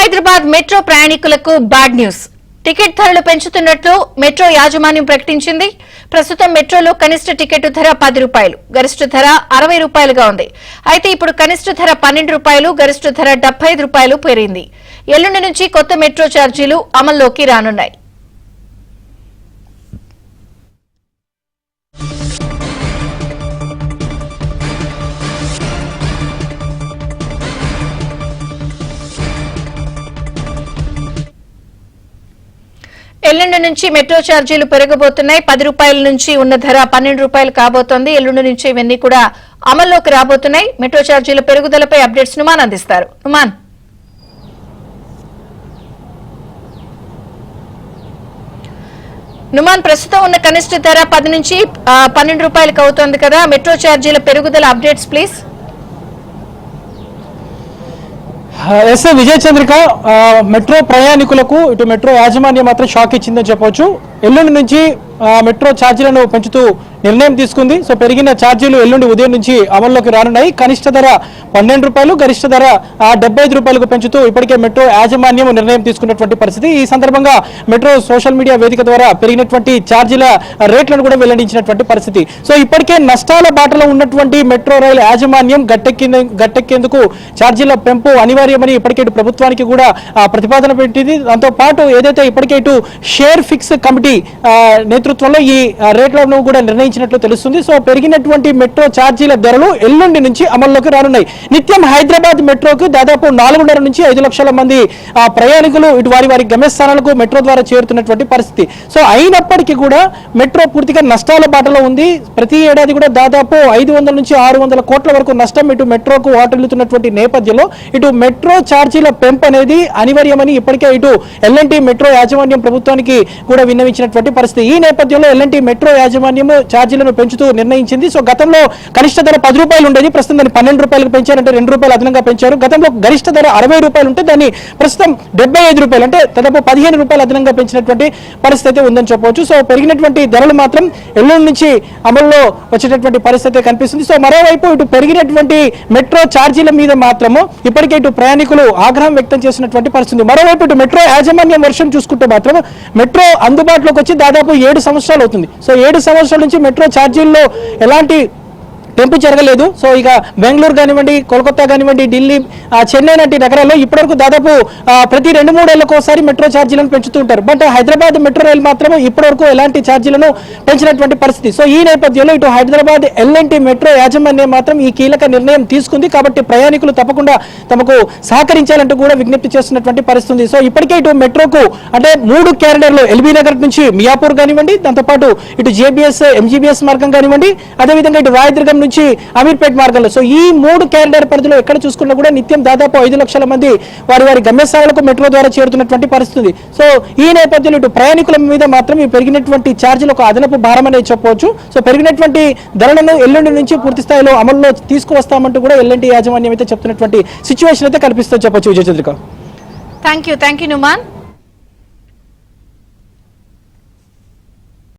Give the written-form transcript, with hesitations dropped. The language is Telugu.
హైదరాబాద్ మెట్రో ప్రయాణికులకు బ్యాడ్ న్యూస్. టికెట్ ధరలు పెంచుతున్నట్లు మెట్రో యాజమాన్యం ప్రకటించింది. ప్రస్తుతం మెట్రోలో కనిష్ట టికెట్ ధర 10 రూపాయలు, గరిష్ట ధర 60 రూపాయలుగా ఉంది. అయితే ఇప్పుడు కనిష్ట ధర 12 రూపాయలు, గరిష్ట ధర 75 రూపాయలు పెరిగింది. ఎల్లుండి నుంచి కొత్త మెట్రో ఛార్జీలు అమల్లోకి రానున్నాయి. ఎల్లుండి నుంచి మెట్రో ఛార్జీలు పెరగబోతున్నాయి. 10 రూపాయల నుంచి ఉన్న ధర 12 రూపాయలు కాబోతోంది. ఎల్లుండి నుంచి ఇవన్నీ కూడా అమల్లోకి రాబోతున్నాయి. మెట్రో ఛార్జీల పెరుగుదలపై అప్డేట్స్ నుమాన్ అందిస్తారు. నుమాన్, ప్రస్తుతం ఉన్న కనిష్ట ధర 10 నుంచి 12 రూపాయలకు అవుతోంది కదా, మెట్రో ఛార్జీల పెరుగుదల updates please. S A Vijaya Chandrika, metro ప్రయాణికులకు ఇటు మెట్రో యాజమాన్యం మాత్రం షాక్ ఇచ్చిందని చెప్పవచ్చు. ఎల్లుండి నుంచి మెట్రో ఛార్జీలను పెంచుతూ నిర్ణయం తీసుకుంది. సో పెరిగిన ఛార్జీలు ఎల్లుండి ఉదయం నుంచి అమల్లోకి రానున్నాయి. కనిష్ట ధర 12 రూపాయలు, గరిష్ట ధర 75 రూపాయలకు పెంచుతూ ఇప్పటికే మెట్రో యాజమాన్యం నిర్ణయం తీసుకున్నటువంటి పరిస్థితి. ఈ సందర్భంగా మెట్రో సోషల్ మీడియా వేదిక ద్వారా పెరిగినటువంటి ఛార్జీల రేట్లను కూడా వెల్లడించినటువంటి పరిస్థితి. సో ఇప్పటికే నష్టాల బాటలో ఉన్నటువంటి మెట్రో రైలు యాజమాన్యం గట్టెక్కేందుకు ఛార్జీల పెంపు అనివార్యమని ఇప్పటికే ఇటు ప్రభుత్వానికి కూడా ప్రతిపాదన పెట్టింది. దాంతో పాటు ఏదైతే ఇప్పటికే ఇటు షేర్ ఫిక్స్ కమిటీ నేతృత్వంలో ఈ రేట్లను కూడా నిర్ణయించినట్లు తెలుస్తుంది. సో పెరిగినటువంటి మెట్రో ఛార్జీల ధరలు ఎల్లుండి నుంచి అమల్లోకి రానున్నాయి. నిత్యం హైదరాబాద్ మెట్రోకు దాదాపు 4.5 నుంచి 5 లక్షల మంది ప్రయాణికులు ఇటు వారి గమ్యస్థానాలకు మెట్రో ద్వారా చేరుతున్నటువంటి పరిస్థితి. సో అయినప్పటికీ కూడా మెట్రో పూర్తిగా నష్టాల బాటలో ఉంది. ప్రతి ఏడాది కూడా దాదాపు 500 నుంచి 600 కోట్ల వరకు నష్టం ఇటు మెట్రోకు వాటిల్లుతున్నటువంటి నేపథ్యంలో ఇటు మెట్రో ఛార్జీల పెంపు అనేది అనివార్యమని ఇప్పటికే ఇటు ఎల్ఎన్టీ మెట్రో యాజమాన్యం ప్రభుత్వానికి కూడా విన్నవించినటువంటి పరిస్థితి. ఈ నేపథ్యంలో ఎల్ఎన్టీ మెట్రో యాజమాన్యం ఛార్జీలను పెంచుతూ నిర్ణయించింది. సో గతంలో కనిష్ట ధర 10 రూపాయలు ఉండేది, ప్రస్తుతం దాన్ని 12 రూపాయలకు పెంచారంటే 2 రూపాయలు అదనంగా పెంచారు. గతంలో గరిష్ట ధర 60 రూపాయలు ఉంటే దాన్ని ప్రస్తుతం 75 రూపాయలు అంటే దాదాపు 15 రూపాయలు అదనంగా పెంచినటువంటి పరిస్థితి అయితే ఉందని చెప్పవచ్చు. సో పెరిగినటువంటి ధరలు మాత్రం ఎల్లుండి నుంచి అమల్లో వచ్చేటటువంటి పరిస్థితి కనిపిస్తుంది. సో మరోవైపు ఇటు పెరిగినటువంటి మెట్రో ఛార్జీల మీద మాత్రము ఇప్పటికే ఇటు ప్రయాణికులు ఆగ్రహం వ్యక్తం చేసినటువంటి పరిస్థితి. మరోవైపు ఇటు మెట్రో యాజమాన్యం వర్షం చూసుకుంటే మాత్రం మెట్రో అందుబాటులోకి వచ్చి దాదాపు 7 సంవత్సరాలు అవుతుంది. సో 7 సంవత్సరాల నుంచి మెట్రో ఛార్జీల్లో ఎలాంటి పెంపు జరగలేదు. సో ఇక బెంగళూరు కానివ్వండి, కోల్కతా కానివ్వండి, ఢిల్లీ, చెన్నై లాంటి నగరాల్లో ఇప్పటివరకు దాదాపు ప్రతి 2-3 ఏళ్లకు ఒకసారి మెట్రో ఛార్జీలను పెంచుతూ ఉంటారు. బట్ హైదరాబాద్ మెట్రో రైలు మాత్రం ఇప్పటివరకు ఎలాంటి ఛార్జీలను పెంచినటువంటి పరిస్థితి. సో ఈ నేపథ్యంలో ఇటు హైదరాబాద్ ఎల్ఎన్టీ మెట్రో యాజమాన్యం మాత్రం ఈ కీలక నిర్ణయం తీసుకుంది. కాబట్టి ప్రయాణికులు తప్పకుండా తమకు సహకరించాలంటూ కూడా విజ్ఞప్తి చేస్తున్నటువంటి పరిస్థితి. సో ఇప్పటికే ఇటు మెట్రోకు అంటే 3 క్యారిడర్లు ఎల్బీ నగర్ నుంచి మియాపూర్ కానివ్వండి, దాంతోపాటు ఇటు జేబీఎస్ ఎంజీబీఎస్ మార్గం కానివ్వండి, అదేవిధంగా ఇటు రాయదుర్గం నుంచి అమీర్పేట్ మార్గంలో సో ఈ 3 క్యారిడార్ పరిధిలో ఎక్కడ చూసుకున్నా కూడా నిత్యం దాదాపు 5 లక్షల మంది వారి గమ్యస్థానాలకు మెట్రో ద్వారా చేరుతున్నటువంటి పరిస్థితి. సో ఈ నేపథ్యంలో ఇటు ప్రయాణికుల మీద మాత్రం ఈ పెరిగినటువంటి ఛార్జీలు ఒక అదనపు భారం అనేది చెప్పవచ్చు. సో పెరిగినటువంటి ధరలను ఎల్లుండి నుంచి పూర్తి స్థాయిలో అమల్లో తీసుకువస్తామంటూ కూడా ఎల్ఎన్టీ యాజమాన్యం అయితే చెప్తున్నటువంటి సిచ్యువేషన్ అయితే కల్పిస్తూ చెప్పొచ్చు. విజయ చంద్రిక, థ్యాంక్ యూ నుమాన్.